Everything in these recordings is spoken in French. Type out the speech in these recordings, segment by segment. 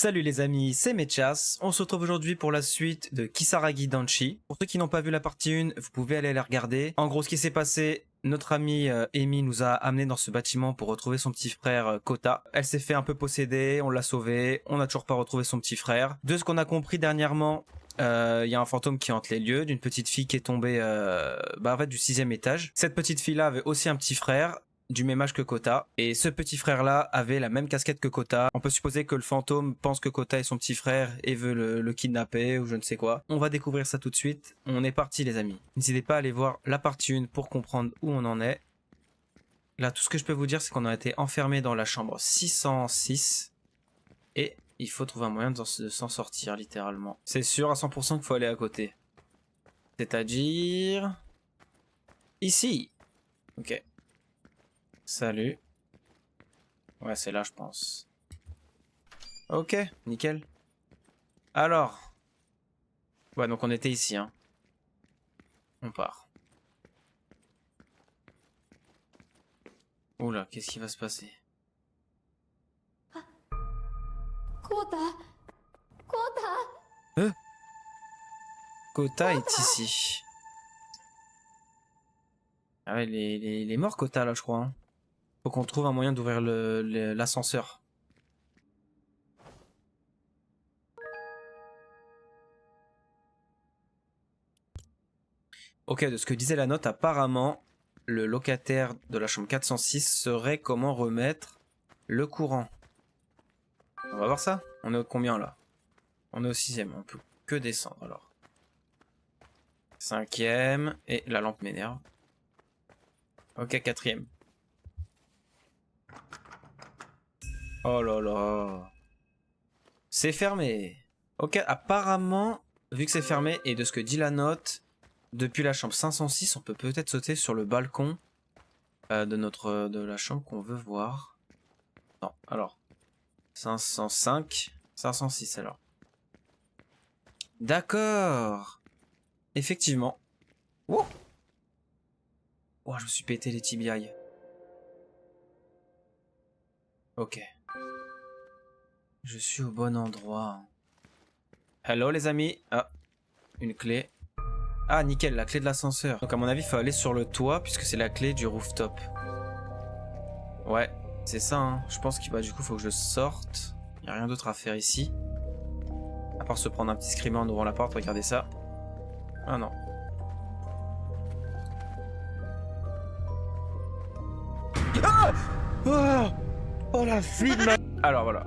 Salut les amis, c'est Mechas. On se retrouve aujourd'hui pour la suite de Kisaragi Danshi. Pour ceux qui n'ont pas vu la partie 1, vous pouvez aller la regarder. En gros, ce qui s'est passé, notre amie Amy nous a amené dans ce bâtiment pour retrouver son petit frère Kota. Elle s'est fait un peu posséder, on l'a sauvée, on n'a toujours pas retrouvé son petit frère. De ce qu'on a compris dernièrement, y a un fantôme qui hante les lieux, d'une petite fille qui est tombée en fait, du 6e étage. Cette petite fille-là avait aussi un petit frère, du même âge que Kota, et ce petit frère là avait la même casquette que Kota. On peut supposer que le fantôme pense que Kota est son petit frère et veut le kidnapper ou je ne sais quoi. On va découvrir ça tout de suite. On est parti les amis. N'hésitez pas à aller voir la partie 1 pour comprendre où on en est. Là tout ce que je peux vous dire c'est qu'on a été enfermé dans la chambre 606 et il faut trouver un moyen de s'en sortir littéralement. C'est sûr à 100% qu'il faut aller à côté. C'est-à-dire ici. Ok. Salut. Ouais, c'est là, je pense. Ok, nickel. Alors. Ouais, donc on était ici, hein. On part. Oula, qu'est-ce qui va se passer? Kota Kota Kota est ici. Ah ouais, il est mort, Kota, là, je crois. Hein. Faut qu'on trouve un moyen d'ouvrir l'ascenseur. Ok, de ce que disait la note, apparemment, le locataire de la chambre 406 saurait comment remettre le courant. On va voir ça. On est au combien, là? On est au 6e, on peut que descendre, alors. 5e, et la lampe m'énerve. Ok, 4e. Oh là là. C'est fermé. Ok, apparemment, vu que c'est fermé, et de ce que dit la note, depuis la chambre 506, on peut peut-être sauter sur le balcon de la chambre qu'on veut voir. Non, alors. 505, 506 alors. D'accord. Effectivement. Oh, oh, je me suis pété les tibiailles. Ok. Je suis au bon endroit. Hello les amis. Ah, une clé. Ah nickel, la clé de l'ascenseur. Donc à mon avis, il faut aller sur le toit puisque c'est la clé du rooftop. Ouais, c'est ça. Hein. Je pense qu'il du coup, faut que je sorte. Il n'y a rien d'autre à faire ici. À part se prendre un petit screamer en ouvrant la porte. Regardez ça. Ah non. Ah oh, oh la fille de ma... Alors voilà.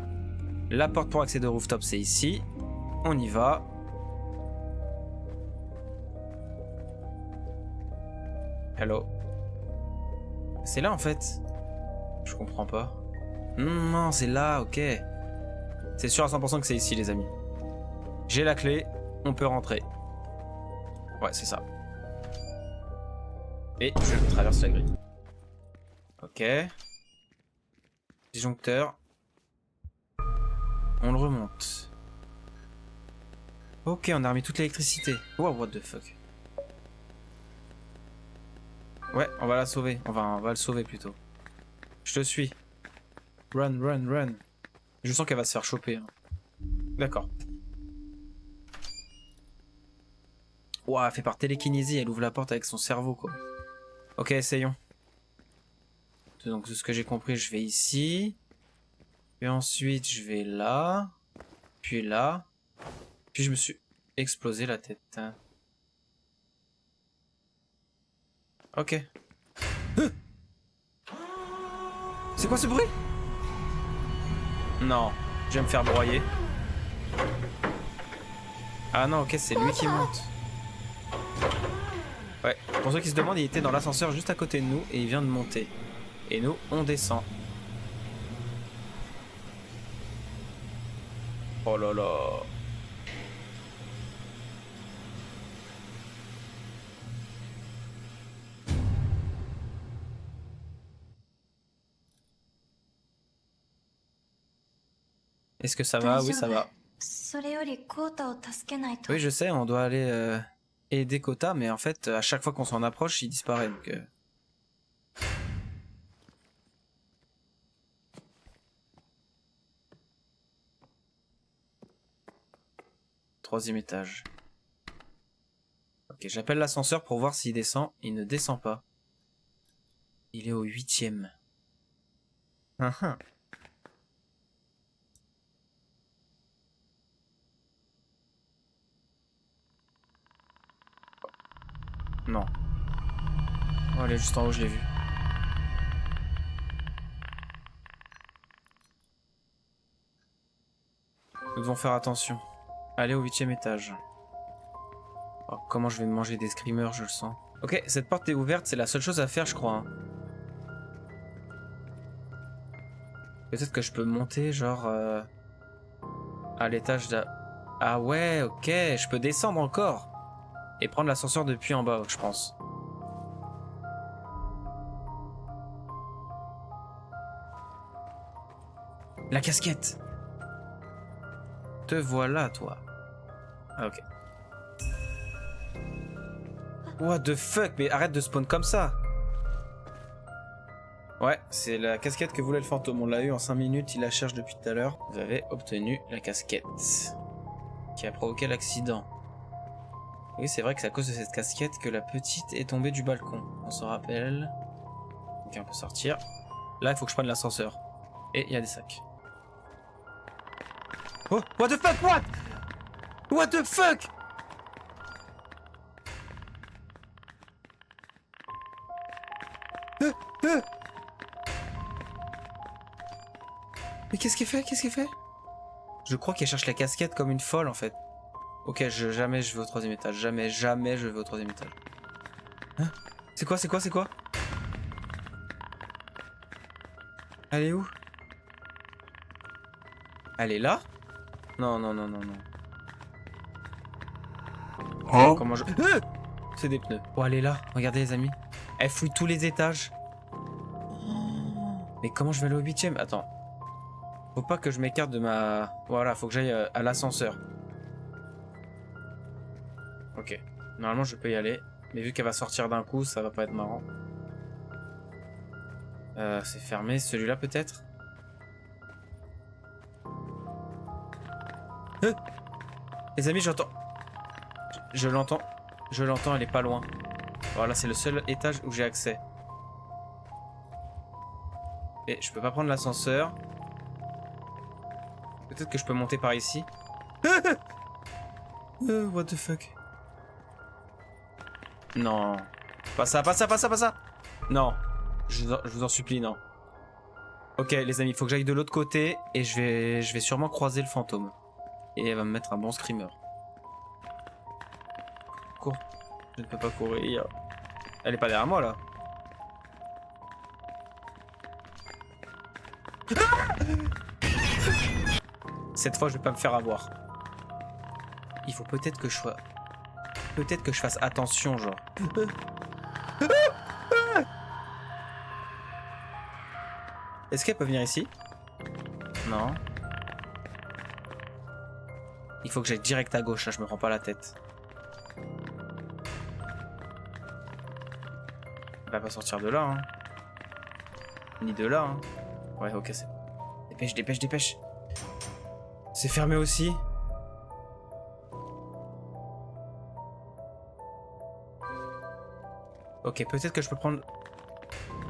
La porte pour accéder au rooftop, c'est ici. On y va. Hello. C'est là en fait. Je comprends pas. Non, c'est là, ok. C'est sûr à 100% que c'est ici, les amis. J'ai la clé, on peut rentrer. Ouais, c'est ça. Et je traverse la grille. Ok. Disjoncteur. On le remonte. Ok, on a remis toute l'électricité. Wow, what the fuck. Ouais, on va la sauver. On va le sauver plutôt. Je te suis. Run, run, run. Je sens qu'elle va se faire choper. Hein. D'accord. Ouah, elle fait par télékinésie, elle ouvre la porte avec son cerveau, quoi. Ok, essayons. Donc, de ce que j'ai compris, je vais ici. Puis ensuite, je vais là. Puis là. Puis je me suis explosé la tête. Ok. C'est quoi ce bruit? Non, je vais me faire broyer. Ah non, ok, c'est lui qui monte. Ouais, pour ceux qui se demandent, il était dans l'ascenseur juste à côté de nous et il vient de monter. Et nous, on descend. Oh là là. Est-ce que ça va? Oui, ça va. Oui, je sais, on doit aller aider Kota, mais en fait, à chaque fois qu'on s'en approche, il disparaît. Donc, 3e étage. Ok, j'appelle l'ascenseur pour voir s'il descend. Il ne descend pas. Il est au 8e. Non. Oh, elle est juste en haut, je l'ai vu. Nous devons faire attention. Allez au 8e étage. Oh, comment je vais me manger des screamers, je le sens. Ok, cette porte est ouverte, c'est la seule chose à faire, je crois. Hein. Peut-être que je peux monter, genre... à l'étage d'à... Ah ouais, ok, je peux descendre encore. Et prendre l'ascenseur depuis en bas, je pense. La casquette. Te voilà, toi. Ah, ok. What the fuck, mais arrête de spawn comme ça. Ouais, c'est la casquette que voulait le fantôme. On l'a eu en 5 minutes, il la cherche depuis tout à l'heure. Vous avez obtenu la casquette. Qui a provoqué l'accident. Oui, c'est vrai que c'est à cause de cette casquette que la petite est tombée du balcon. On se rappelle. Ok, on peut sortir. Là, il faut que je prenne l'ascenseur. Et il y a des sacs. Oh, what the fuck, what? What the fuck? Mais qu'est-ce qu'il fait? Qu'est-ce qu'il fait? Je crois qu'elle cherche la casquette comme une folle en fait. Ok, jamais je vais au 3e étage. Jamais je vais au 3e étage. Hein? C'est quoi? C'est quoi? C'est quoi? Elle est où? Elle est là? Non, non, non, non, non. Hein? Comment je... C'est des pneus. Oh, elle est là. Regardez les amis. Elle fouille tous les étages. Mais comment je vais aller au 8e? Attends. Faut pas que je m'écarte de ma... Voilà, faut que j'aille à l'ascenseur. Ok. Normalement, je peux y aller. Mais vu qu'elle va sortir d'un coup, ça va pas être marrant. C'est fermé. Celui-là, peut-être? Les amis, j'entends... Je l'entends. Je l'entends, elle est pas loin. Voilà, c'est le seul étage où j'ai accès. Et je peux pas prendre l'ascenseur. Peut-être que je peux monter par ici. What the fuck? Non. Pas ça, pas ça, pas ça, pas ça. Non. Je vous en supplie, non. Ok, les amis, il faut que j'aille de l'autre côté. Et je vais sûrement croiser le fantôme. Et elle va me mettre un bon screamer. Cours. Je ne peux pas courir. Elle est pas derrière moi, là. Cette fois, je vais pas me faire avoir. Il faut peut-être que je sois... Peut-être que je fasse attention, genre. Est-ce qu'elle peut venir ici? Non. Il faut que j'aille direct à gauche, là, je me prends pas la tête. Elle va pas sortir de là, hein. Ni de là, hein. Ouais, ok, c'est... Dépêche, dépêche, dépêche. C'est fermé aussi. Ok, peut-être que je peux prendre...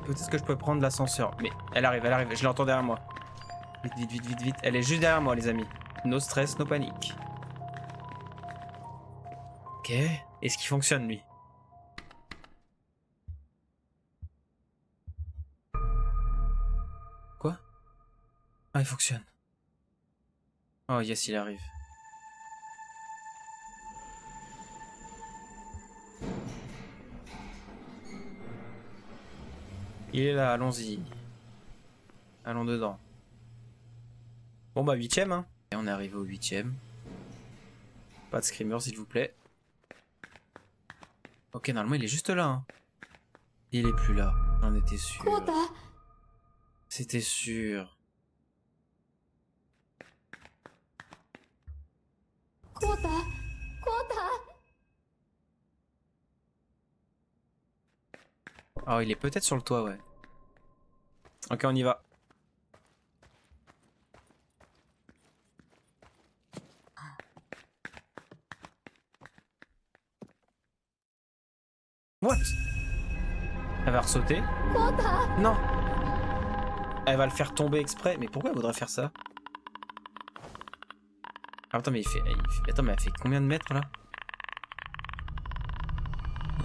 Peut-être que je peux prendre l'ascenseur. Mais elle arrive, je l'entends derrière moi. Vite, vite, vite, vite, vite. Elle est juste derrière moi, les amis. No stress, no panique. Ok. Est-ce qu'il fonctionne, lui? Quoi? Ah, il fonctionne. Oh, yes, il arrive. Il est là, allons-y. Allons dedans. Bon bah 8e, hein. Et on est arrivé au 8e. Pas de screamer s'il vous plaît. Ok, normalement il est juste là. Hein. Il est plus là, j'en étais sûr. Kota, C'était sûr. Kota, Kota. Oh, il est peut-être sur le toit, ouais. Ok, on y va. What? Elle va ressauter? コータ Non! Elle va le faire tomber exprès. Mais pourquoi elle voudrait faire ça? Ah, attends, mais attends, mais elle fait combien de mètres là?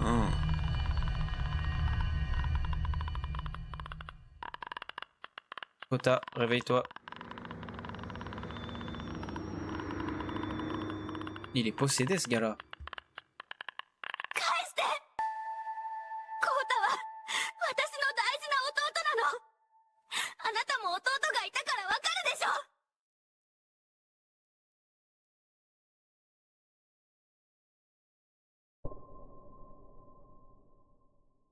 Oh. Kota, réveille-toi. Il est possédé ce gars-là. 返してコータは私の大事な弟なの。あなたも弟がいたからわかるでしょ。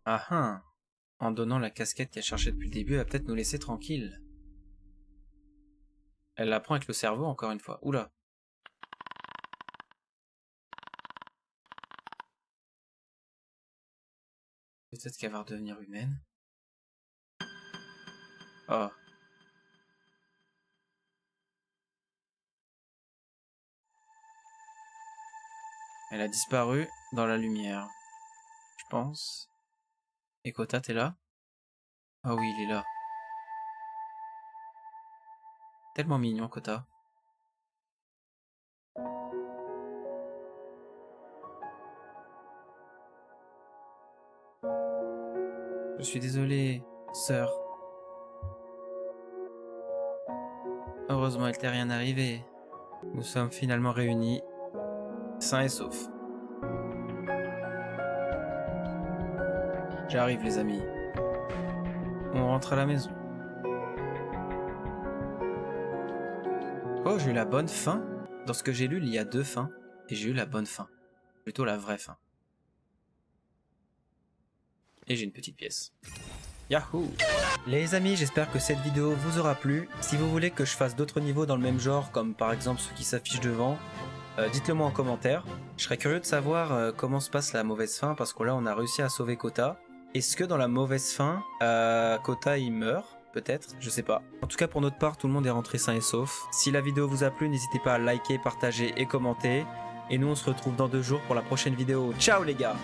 Ah ah. En donnant la casquette qu'elle cherchait depuis le début, elle va peut-être nous laisser tranquille. Elle l'apprend avec le cerveau encore une fois. Oula. Peut-être qu'elle va redevenir humaine. Oh. Elle a disparu dans la lumière. Je pense. Et Kota, t'es là? Ah oui, il est là. Tellement mignon, Kota. Je suis désolé, sœur. Heureusement, il t'est rien arrivé. Nous sommes finalement réunis, sains et saufs. J'arrive, les amis. On rentre à la maison. Oh, j'ai eu la bonne fin. Dans ce que j'ai lu, il y a 2 fins. Et j'ai eu la bonne fin. Plutôt la vraie fin. Et j'ai une petite pièce. Yahoo! Les amis, j'espère que cette vidéo vous aura plu. Si vous voulez que je fasse d'autres niveaux dans le même genre, comme par exemple ceux qui s'affichent devant, dites-le moi en commentaire. Je serais curieux de savoir comment se passe la mauvaise fin, parce que là on a réussi à sauver Kota. Est-ce que dans la mauvaise fin, Kota il meurt? Peut-être, je sais pas. En tout cas pour notre part, tout le monde est rentré sain et sauf. Si la vidéo vous a plu, n'hésitez pas à liker, partager et commenter. Et nous on se retrouve dans 2 jours pour la prochaine vidéo. Ciao les gars!